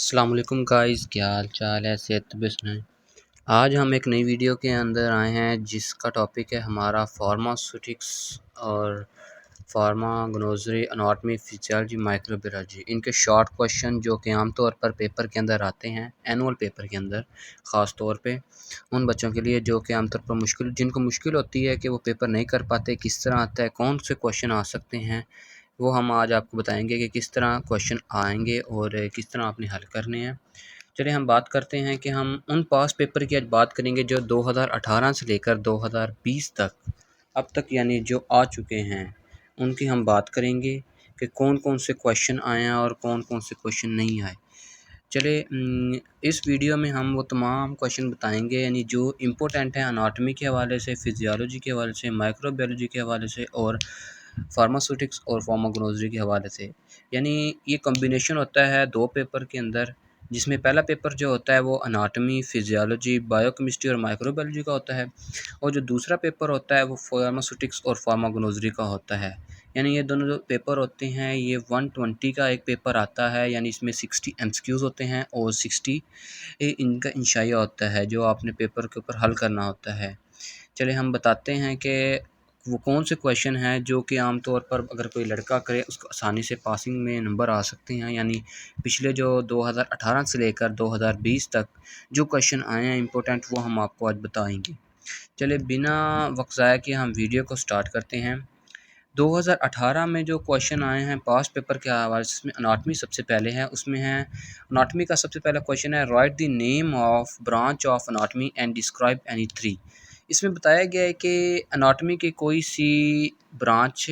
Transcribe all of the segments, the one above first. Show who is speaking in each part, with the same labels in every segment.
Speaker 1: अस्सलाम वालेकुम गाइस, क्या हाल चाल है? सेहत तबीयत सुनाएं। आज हम एक नई वीडियो के अंदर आए हैं जिसका टॉपिक है हमारा फार्मास्यूटिक्स और फार्मागनोज़री एनाटॉमी फिजियोलॉजी माइक्रोबायोलॉजी। इनके शॉर्ट क्वेश्चन जो कि आम तौर पर पेपर के अंदर आते हैं, एनुअल पेपर के अंदर ख़ास तौर पे उन बच्चों के लिए जो कि आम तौर पर जिनको मुश्किल होती है कि वो पेपर नहीं कर पाते, किस तरह आता है, कौन से क्वेश्चन आ सकते हैं, वो हम आज आपको बताएंगे कि किस तरह क्वेश्चन आएंगे और किस तरह आपने हल करने हैं। चलिए हम बात करते हैं कि हम उन पास पेपर की आज बात करेंगे जो 2018 से लेकर 2020 तक अब तक यानी जो आ चुके हैं, उनकी हम बात करेंगे कि कौन कौन से क्वेश्चन आए हैं और कौन कौन से क्वेश्चन नहीं आए। चलिए इस वीडियो में हम वो तमाम क्वेश्चन बताएंगे यानी जो इम्पोर्टेंट हैं अनाटमी के हवाले से, फिजियोलॉजी के हवाले से, माइक्रोबायोलॉजी के हवाले से और फार्मास्यूटिक्स और फार्माकोनॉजी के हवाले से। यानी ये कॉम्बिनेशन होता है दो पेपर के अंदर, जिसमें पहला पेपर जो होता है वो अनाटमी, फिजियोलॉजी, बायोकेमिस्ट्री और माइक्रोबायोलॉजी का होता है और जो दूसरा पेपर होता है वो फार्मास्यूटिक्स और फार्माकोनॉजी का होता है। यानी ये दोनों जो पेपर होते हैं ये 120 का एक पेपर आता है, यानी इसमें 60 एमसीक्यूज़ होते हैं और 60 इनका इंशाइया होता है जो आपने पेपर के ऊपर हल करना होता है। चलिए हम बताते हैं कि वो कौन से क्वेश्चन हैं जो कि आम तौर पर अगर कोई लड़का करे उसको आसानी से पासिंग में नंबर आ सकते हैं। यानी पिछले जो 2018 से लेकर 2020 तक जो क्वेश्चन आए हैं इम्पोर्टेंट, वो हम आपको आज बताएंगे। चलिए बिना वक्त ज़ाया किए हम वीडियो को स्टार्ट करते हैं। 2018 में जो क्वेश्चन आए हैं पास्ट पेपर के हवाले से, इसमें अनाटमी सबसे पहले है। उसमें है अनाटमी का सबसे पहला क्वेश्चन है right the name of branch of anatomy and describe any three. इसमें बताया गया है कि अनाटमी की कोई सी ब्रांच,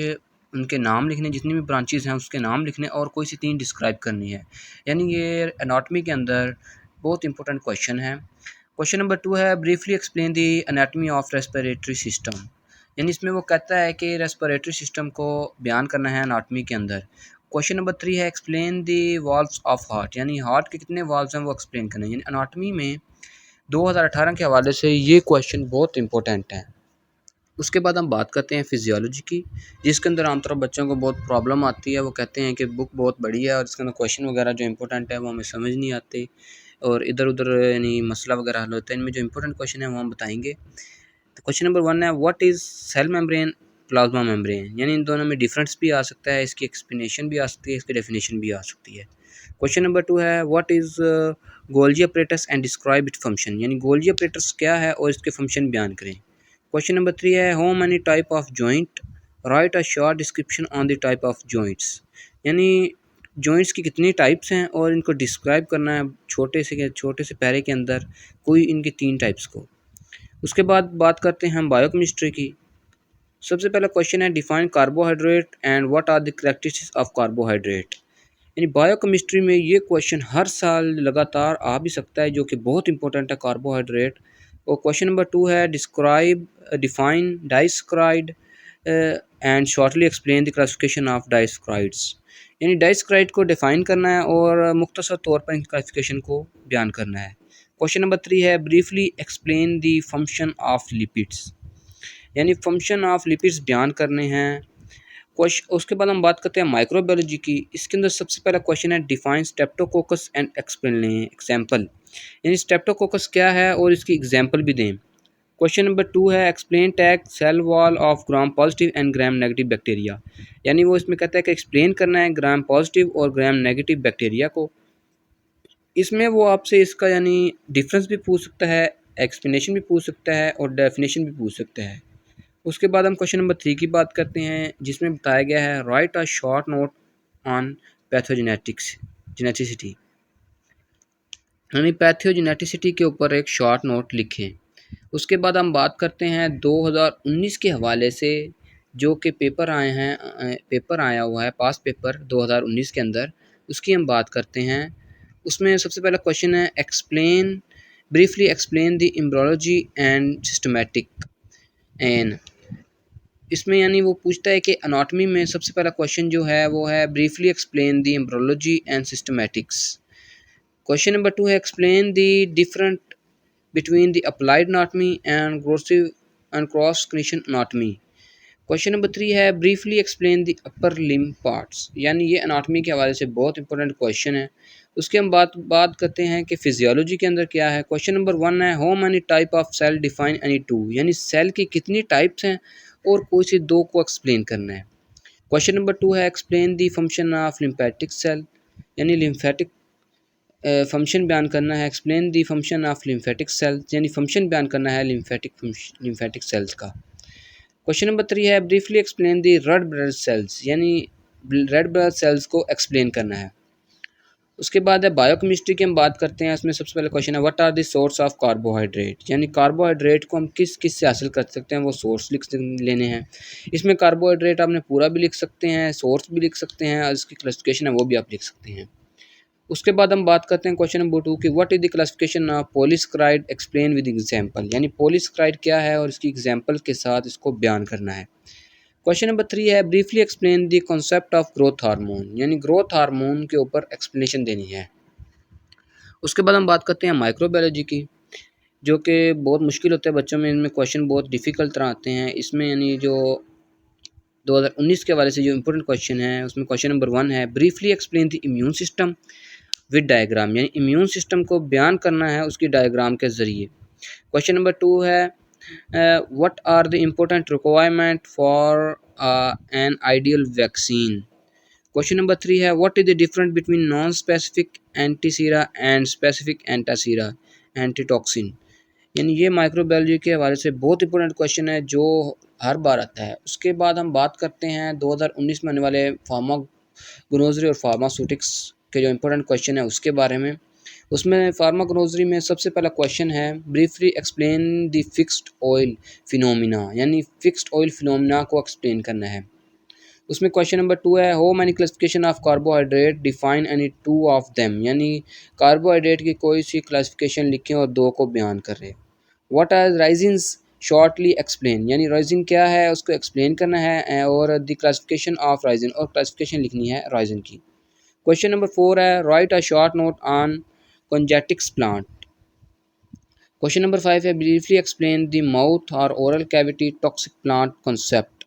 Speaker 1: उनके नाम लिखने, जितनी भी ब्रांचेस हैं उसके नाम लिखने और कोई सी तीन डिस्क्राइब करनी है। यानी ये अनाटमी के अंदर बहुत इंपॉर्टेंट क्वेश्चन है। क्वेश्चन नंबर 2 है briefly explain the anatomy of respiratory system. यानी इसमें वो कहता है कि रेस्पिरेटरी सिस्टम को बयान करना है एनाटमी के अंदर। क्वेश्चन नंबर 3 है explain the valves of heart, यानी हार्ट के कितने वाल्व्स हैं वो एक्सप्लेन करना है। यानी एनाटमी में 2018 के हवाले से ये क्वेश्चन बहुत इंपॉर्टेंट है। उसके बाद हम बात करते हैं फिजियोलॉजी की, जिसके अंदर आमतौर पर बच्चों को बहुत प्रॉब्लम आती है। वो कहते हैं कि बुक बहुत बड़ी है और इसके अंदर क्वेश्चन वगैरह जो इंपॉर्टेंट है वो हमें समझ नहीं आते और इधर उधर यानी मसला वगैरह हल होता है। इनमें जो इंपॉर्टेंट क्वेश्चन है वो हम बताएंगे। तो क्वेश्चन नंबर 1 है what is cell membrane, plasma membrane. यानी इन दोनों में डिफरेंस भी आ सकता है, इसकी एक्सप्लेनेशन भी आ सकती है, इसकी डेफिनेशन भी आ सकती है। क्वेश्चन नंबर 2 है what is Golgi apparatus and describe it function. यानी गोल्जी अपरेटस क्या है और इसके फंक्शन बयान करें। क्वेश्चन नंबर 3 है how many type of joint, right a short description on the type of joints. यानी जॉइंट्स की कितनी टाइप्स हैं और इनको डिस्क्राइब करना है छोटे से पैरे के अंदर कोई इनके 3 टाइप्स को। उसके बाद बात करते हैं हम बायोकेमिस्ट्री की। सबसे पहला क्वेश्चन है define carbohydrate and what are the characteristics of carbohydrate. यानी बायोकेमिस्ट्री में ये क्वेश्चन हर साल लगातार आ भी सकता है, जो कि बहुत इंपॉर्टेंट है कार्बोहाइड्रेट। और क्वेश्चन नंबर 2 है describe, define disaccharide and shortly explain the classification of disaccharides. यानी डाइस्क्राइड को डिफाइन करना है और मुख्तसर तौर पर इन क्लासिफिकेशन को बयान करना है। क्वेश्चन नंबर 3 है briefly explain the function of lipids. यानी फंक्शन ऑफ लिपिड्स बयान करने हैं। उसके बाद हम बात करते हैं माइक्रोबायोलॉजी की। इसके अंदर सबसे पहला क्वेश्चन है define Streptococcus and explain example. यानी स्ट्रेप्टोकोकस क्या है और इसकी एग्जाम्पल भी दें। क्वेश्चन नंबर 2 है explain tag cell wall of gram positive and gram negative bacteria. यानी वो इसमें कहता है कि एक्सप्लेन करना है ग्राम पॉजिटिव और ग्राम नेगेटिव बैक्टीरिया को। इसमें वो आपसे इसका यानी डिफरेंस भी पूछ सकता है, एक्सप्लेनेशन भी पूछ सकता है और डेफिनेशन भी पूछ सकता है। उसके बाद हम क्वेश्चन नंबर 3 की बात करते हैं, जिसमें बताया गया है write a short note on pathogenetics geneticity. यानी पैथोजेनेटिसिटी के ऊपर एक शॉर्ट नोट लिखें। उसके बाद हम बात करते हैं 2019 के हवाले से जो कि पेपर आया हुआ है पास पेपर 2019 के अंदर, उसकी हम बात करते हैं। उसमें सबसे पहला क्वेश्चन है explain, briefly explain the embryology and systematic an. इसमें यानी वो पूछता है कि अनाटमी में सबसे पहला क्वेश्चन जो है वो है briefly explain the embryology and systematics. Question number 2 है explain the different between the applied anatomy and gross and cross connection anatomy. Question number 3 है briefly explain the upper limb parts, यानी ये एनाटॉमी के हवाले से बहुत इंपॉर्टेंट क्वेश्चन है। उसके हम बात करते हैं कि फिजियोलॉजी के अंदर क्या है। क्वेश्चन नंबर 1 है how many type of cell define any two, यानी सेल की कितनी टाइप्स हैं और कोई सी दो को एक्सप्लेन करना है। क्वेश्चन नंबर 2 है explain the function of lymphatic cell, यानी लिम्फेटिक फंक्शन बयान करना है। Explain the function of lymphatic cells, यानी फंक्शन बयान करना है लिम्फेटिक सेल्स का। क्वेश्चन नंबर 3 है briefly explain the red blood cells, यानी रेड ब्लड सेल्स को एक्सप्लेन करना है। उसके बाद है बायोकेमिस्ट्री की हम बात करते हैं। उसमें सबसे पहले क्वेश्चन है what are the source of carbohydrate, यानी कार्बोहाइड्रेट को हम किस किस से हासिल कर सकते हैं, वो सोर्स लेने हैं। इसमें कार्बोहाइड्रेट आपने पूरा भी लिख सकते हैं, सोर्स भी लिख सकते हैं, और इसकी क्लासिफिकेशन है वो भी आप लिख सकते हैं। उसके बाद हम बात करते हैं क्वेश्चन नंबर 2 की what is the classification of polysaccharide explain with example, यानी पॉलीसेकेराइड क्या है और इसकी एग्जांपल के साथ इसको बयान करना है। क्वेश्चन नंबर 3 है briefly explain the concept of growth hormone, यानी ग्रोथ हार्मोन के ऊपर एक्सप्लेनेशन देनी है। उसके बाद हम बात करते हैं माइक्रोबायोलॉजी की, जो कि बहुत मुश्किल होता है बच्चों में, इनमें क्वेश्चन बहुत डिफ़िकल्ट तरह आते हैं। इसमें यानी जो 2019 के हवाले से जो इंपॉर्टेंट क्वेश्चन है उसमें क्वेश्चन नंबर 1 है briefly explain the immune system with diagram, यानी इम्यून सिस्टम को बयान करना है उसकी डायग्राम के ज़रिए। क्वेश्चन नंबर 2 है what are the important requirement for an ideal vaccine. Question number 3 है what is the difference between non specific antisera and specific antisera antitoxin, यानी ये माइक्रोबायोलॉजी के हवाले से बहुत इंपॉर्टेंट क्वेश्चन है जो हर बार आता है। उसके बाद हम बात करते हैं 2019 में आने वाले फार्मागोनोलॉजी और फार्मास्यूटिक्स के जो इंपॉर्टेंट क्वेश्चन है उसके बारे में। उसमें फार्मागोनोलॉजी में सबसे पहला क्वेश्चन है briefly explain the fixed oil phenomena, यानी फिक्स्ड ऑयल फिनोमिना को एक्सप्लेन करना है। उसमें क्वेश्चन नंबर 2 है how many classification of carbohydrate define any two of them, यानी कार्बोहाइड्रेट की कोई सी क्लासिफिकेशन लिखें और दो को बयान करें। व्हाट आर राइजिन्स शॉर्टली एक्सप्लेन, यानी राइजिन क्या है उसको एक्सप्लेन करना है, और द क्लासिफिकेशन ऑफ राइजिन, और क्लासिफिकेशन लिखनी है राइजिन की। क्वेश्चन नंबर 4 है write a short note on कॉन्जेटिक्स प्लांट। क्वेश्चन नंबर 5 है ब्रीफली एक्सप्लेन द माउथ और oral cavity toxic plant concept.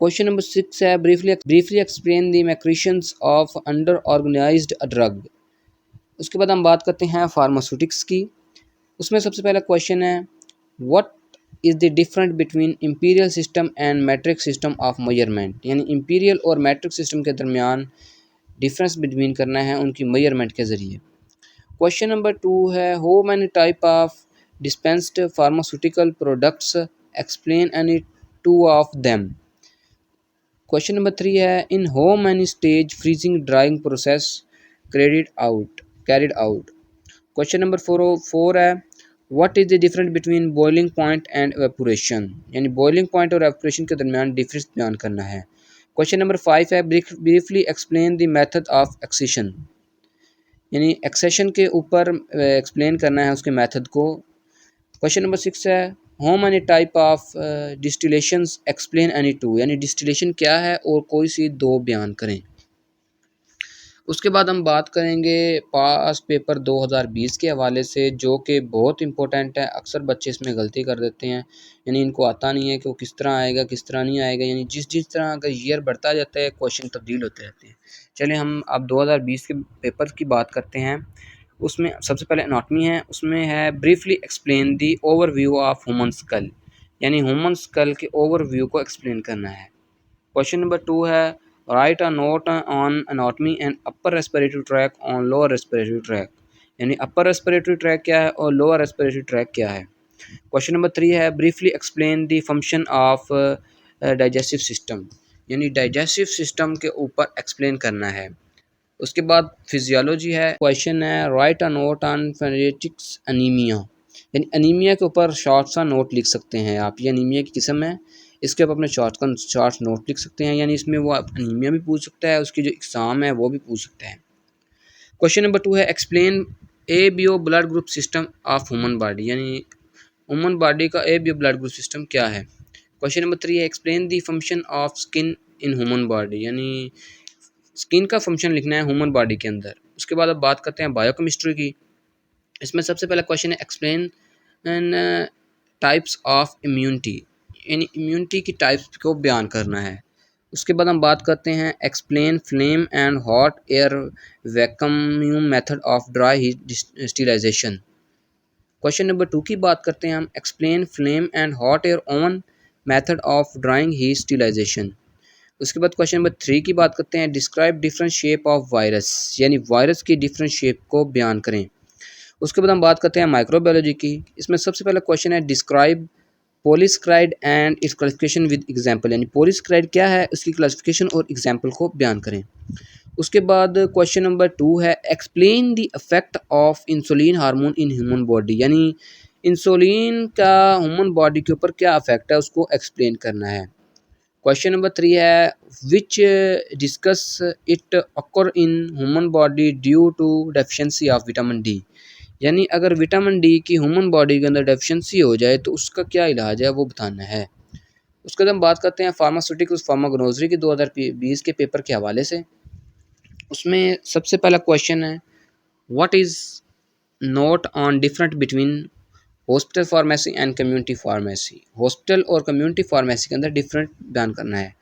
Speaker 1: Question number 6 है briefly explain the macerations of under organized drug. उसके बाद हम बात करते हैं फार्मास्यूटिक्स की। उसमें सबसे पहला क्वेश्चन है what is the difference between imperial system and matric system of measurement, यानी इंपीरियल और मैट्रिक सिस्टम के दरमियान डिफरेंस बिटवीन करना है उनकी मेजरमेंट के ज़रिए। क्वेश्चन नंबर 2 है how many type of dispensed pharmaceutical products explain any two of them. Question number 3 है in how many stage freezing drawing process carried out. Question number 4 है what is the difference between boiling point and evaporation, यानी boiling point और evaporation के दरमियान difference बयान करना है। Question number 5 है briefly explain the method of accession, यानी एक्सेशन के ऊपर एक्सप्लेन करना है उसके मेथड को। क्वेश्चन नंबर 6 है how many type of distillations explain any two, यानी डिस्टिलेशन क्या है और कोई सी दो बयान करें। उसके बाद हम बात करेंगे पास पेपर 2020 के हवाले से, जो कि बहुत इंपॉर्टेंट है। अक्सर बच्चे इसमें गलती कर देते हैं, यानी इनको आता नहीं है कि वो किस तरह आएगा किस तरह नहीं आएगा, यानी जिस तरह का ईयर बढ़ता जाता है क्वेश्चन तब्दील होते रहते हैं। चलिए हम अब 2020 के पेपर की बात करते हैं। उसमें सबसे पहले एनाटॉमी है, उसमें है briefly explain the overview of human school, यानी ह्यूमन स्कल के ओवरव्यू को एक्सप्लेन करना है। क्वेश्चन नंबर 2 है write a note on anatomy and upper respiratory tract on lower respiratory tract, यानी अपर रेस्पिरेटरी ट्रैक क्या है और लोअर रेस्पिरेटरी ट्रैक क्या है। क्वेश्चन नंबर 3 है briefly explain the function of digestive system, यानी डाइजेस्टिव सिस्टम के ऊपर एक्सप्लेन करना है। उसके बाद फिजियोलॉजी है, क्वेश्चन है write a note on phonetics anaemia, यानी अनीमिया के ऊपर शॉर्ट सा नोट लिख सकते हैं आप। ये अनीमिया की किस्म है, इसके ऊपर अपने शॉर्ट नोट लिख सकते हैं, यानी इसमें वो अनीमिया भी पूछ सकता है, उसकी जो एग्ज़ाम है वो भी पूछ सकता है। क्वेश्चन नंबर 2 है explain ABO blood group system of human body, यानी ह्यूमन बॉडी का ABO ब्लड ग्रुप सिस्टम क्या है। क्वेश्चन नंबर 3 है explain the function of skin in human body, यानी स्किन का फंक्शन लिखना है ह्यूमन बॉडी के अंदर। उसके बाद अब बात करते हैं बायोकेमिस्ट्री की। इसमें सबसे पहला क्वेश्चन है एक्सप्लेन टाइप्स ऑफ इम्यूनिटी, यानी इम्यूनिटी की टाइप्स को बयान करना है। उसके बाद हम बात करते हैं explain flame and hot air vacuum method of dry heat sterilization. Question number 2 की बात करते हैं हम explain flame and hot air oven method of drying heat sterilization. उसके बाद क्वेश्चन नंबर 3 की बात करते हैं describe different shape of virus, यानी वायरस की डिफरेंट शेप को बयान करें। उसके बाद हम बात करते हैं माइक्रोबायोलॉजी की। इसमें सबसे पहला क्वेश्चन है describe polysaccharide and its classification with example, यानी पॉलीस्क्राइड क्या है उसकी क्लासिफिकेशन और एग्जांपल को बयान करें। उसके बाद क्वेश्चन नंबर 2 है explain the effect of insulin hormone in human body, यानी इंसुलिन का ह्यूमन बॉडी के ऊपर क्या इफेक्ट है उसको एक्सप्लेन करना है। क्वेश्चन नंबर 3 है which discuss it occur in human body due to deficiency of vitamin D, यानी अगर विटामिन डी की ह्यूमन बॉडी के अंदर डेफिशिएंसी हो जाए तो उसका क्या इलाज है वो बताना है। उसके बाद हम बात करते हैं फार्मास्यूटिकल्स फार्माकोनोलॉजी के 2020 के पेपर के हवाले से। उसमें सबसे पहला क्वेश्चन है what is note on different between hospital pharmacy and community pharmacy. Hospital और कम्युनिटी फार्मेसी के अंदर डिफरेंट बयान करना है।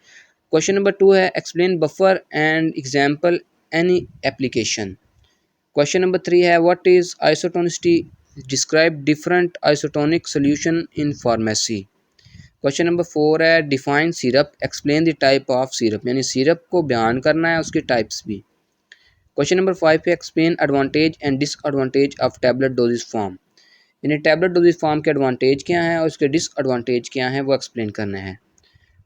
Speaker 1: क्वेश्चन नंबर 2 है explain buffer and example any application. Question number 3 है what is isotonicity, describe different isotonic solution in pharmacy. Question number 4 है define syrup, explain the type of syrup, यानी syrup को बयान करना है उसके टाइप्स भी। क्वेश्चन नंबर 5 है explain advantage and disadvantage of tablet doses form, यानी टैबलेट डोजेज फॉर्म के एडवांटेज क्या हैं और उसके डिसएडवांटेज क्या हैं वो एक्सप्लेन करना है।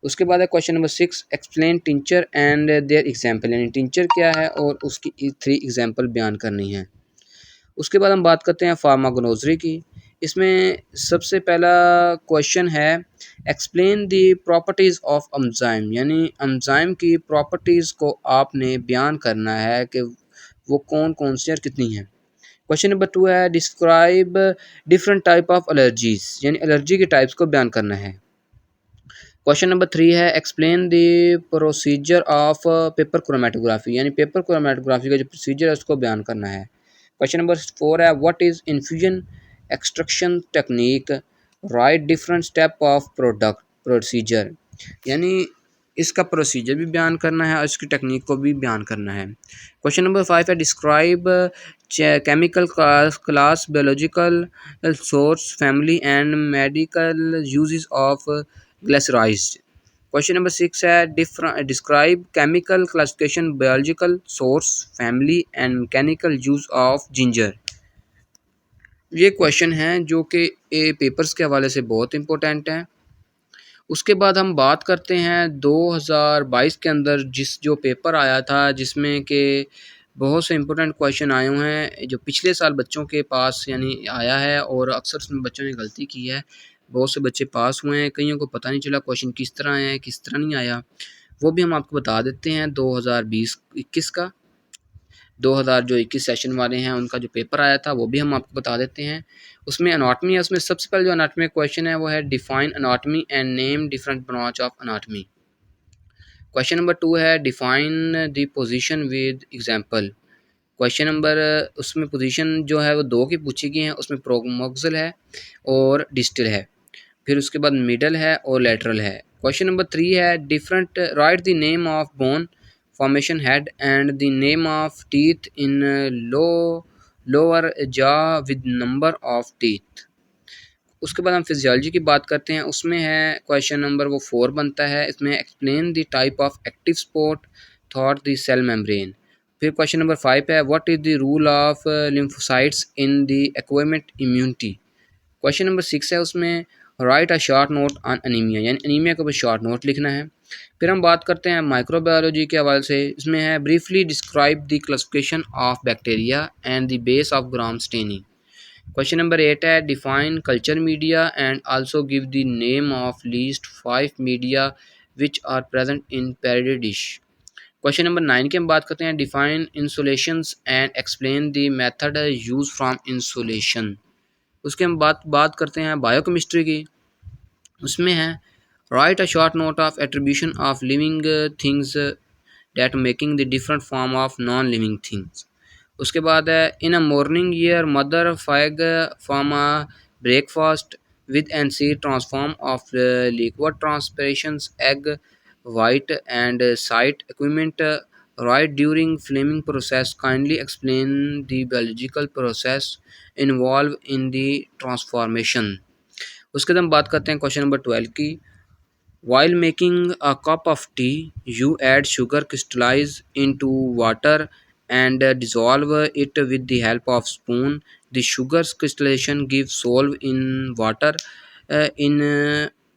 Speaker 1: उसके बाद है question number 6 explain tincture and their example, यानी टिंचर क्या है और उसकी 3 एग्जाम्पल बयान करनी है। उसके बाद हम बात करते हैं फार्माकोनोलॉजी की। इसमें सबसे पहला क्वेश्चन है explain the properties of enzyme, यानी एंजाइम की प्रॉपर्टीज़ को आपने बयान करना है कि वो कौन कौन सी और कितनी हैं। क्वेश्चन नंबर 2 है describe different type of allergies, यानी एलर्जी के टाइप्स को बयान करना है। क्वेश्चन नंबर 3 है explain the procedure of paper chromatography, यानी पेपर क्रोमेटोग्राफी का जो प्रोसीजर है उसको बयान करना है। क्वेश्चन नंबर 4 है what is infusion extraction technique, right different step of product procedure, यानी इसका प्रोसीजर भी बयान करना है और इसकी टेक्निक को भी बयान करना है। क्वेश्चन नंबर 5 है describe chemical class biological source family and medical uses of glycerides. Question number 6 है describe chemical classification biological source family and mechanical use of ginger. ये क्वेश्चन हैं जो कि पेपर्स के हवाले से बहुत इंपॉर्टेंट हैं। उसके बाद हम बात करते हैं 2022 के अंदर जो पेपर आया था जिसमें कि बहुत से इंपॉर्टेंट क्वेश्चन आए हुए हैं जो पिछले साल बच्चों के पास यानी आया है और अक्सर उसमें बच्चों ने गलती की है। बहुत से बच्चे पास हुए हैं, कईयों को पता नहीं चला क्वेश्चन किस तरह आया है किस तरह नहीं आया, वो भी हम आपको बता देते हैं। 2020-21 का 2021 सेशन वाले हैं उनका जो पेपर आया था वो भी हम आपको बता देते हैं। उसमें अनाटमी है, उसमें सबसे पहले जो अनाटमी क्वेश्चन है वो है define anatomy and name different branch of anatomy. Question number 2 है define the position with example. Question number उसमें पोजीशन जो है वो 2 की पूछी गई है, उसमें प्रोमोक्सल है और डिस्टल है, फिर उसके बाद मिडल है और लेटरल है। क्वेश्चन नंबर 3 है different right the name of bone formation head and the name of teeth in lower jaw with number of teeth. उसके बाद हम फिजियोलॉजी की बात करते हैं, उसमें है क्वेश्चन नंबर वो 4 बनता है, इसमें explain the type of active spot through the cell membrane. फिर क्वेश्चन नंबर 5 है what is the role of lymphocytes in the acquirement immunity. Question number 6 है उसमें write a short note on anaemia, यानी anaemia के ऊपर short note लिखना है। फिर हम बात करते हैं माइक्रोबायोलॉजी के हवाले से, इसमें है briefly describe the classification of bacteria and the base of gram staining. Question number 8 है define culture media and also give the name of least 5 media which are present in पैरेडी डिश। क्वेश्चन नंबर 9 की हम बात करते हैं define insulations and explain the method use from insulation. उसके हम बात करते हैं बायोकेमिस्ट्री की, उसमें है write a short note of attribution of living things that making the different form of non living things. उसके बाद है in a morning year mother fag from a breakfast with NC transform of liquid transpirations egg white and site equipment right during flaming process. Kindly explain the biological process involved in the transformation. उसके बाद हम बात करते हैं question number 12 की। While making a cup of tea, you add sugar crystallize into water and dissolve it with the help of spoon. The sugar's crystallization gives solve in water in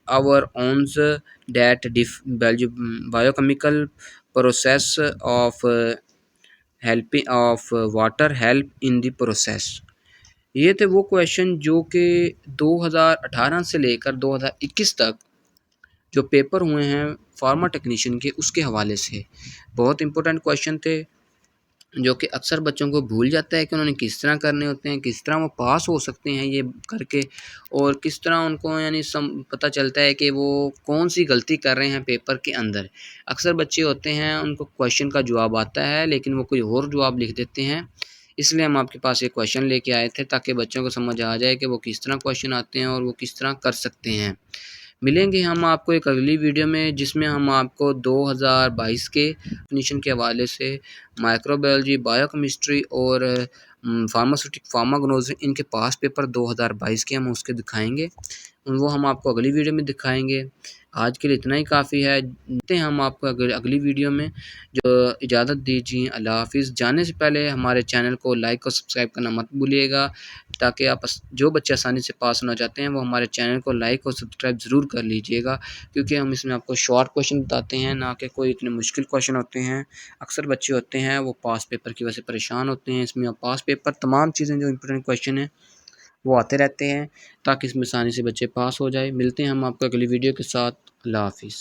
Speaker 1: our owns that biochemical process of helping of water help in the process। ये थे वो question जो कि 2018 से लेकर 2021 तक जो paper हुए हैं फार्मा टेक्नीशियन के, उसके हवाले से बहुत इंपॉर्टेंट क्वेश्चन थे, जो कि अक्सर बच्चों को भूल जाता है कि उन्होंने किस तरह करने होते हैं, किस तरह वो पास हो सकते हैं ये करके, और किस तरह उनको यानी पता चलता है कि वो कौन सी गलती कर रहे हैं पेपर के अंदर। अक्सर बच्चे होते हैं उनको क्वेश्चन का जवाब आता है लेकिन वो कोई और जवाब लिख देते हैं। इसलिए हम आपके पास एक क्वेश्चन लेके आए थे ताकि बच्चों को समझ आ जाए कि वो किस तरह क्वेश्चन आते हैं और वो किस तरह कर सकते हैं। मिलेंगे हम आपको एक अगली वीडियो में जिसमें हम आपको 2022 के डेफिनेशन के हवाले से माइक्रोबायोलॉजी, बायोकेमिस्ट्री और फार्माकोग्नोसी इनके पास पेपर 2022 के हम उसके दिखाएंगे, वो हम आपको अगली वीडियो में दिखाएंगे। आज के लिए इतना ही काफ़ी है, मिलते हैं हम आपको अगली वीडियो में। जो इजाज़त दीजिए, अल्लाह हाफिज़। जाने से पहले हमारे चैनल को लाइक और सब्सक्राइब करना मत भूलिएगा, ताकि आप जो बच्चे आसानी से पास होना चाहते हैं वो हमारे चैनल को लाइक और सब्सक्राइब ज़रूर कर लीजिएगा, क्योंकि हम इसमें आपको शॉर्ट क्वेश्चन बताते हैं, ना कि कोई इतने मुश्किल क्वेश्चन होते हैं। अक्सर बच्चे होते हैं वो पास पेपर की वजह से परेशान होते हैं। इसमें पास पेपर तमाम चीज़ें जो इंपॉर्टेंट क्वेश्चन हैं वो आते रहते हैं, ताकि इसमें आसानी से बच्चे पास हो जाए। मिलते हैं हम आपको अगली वीडियो के साथ। अल्लाह हाफिज़।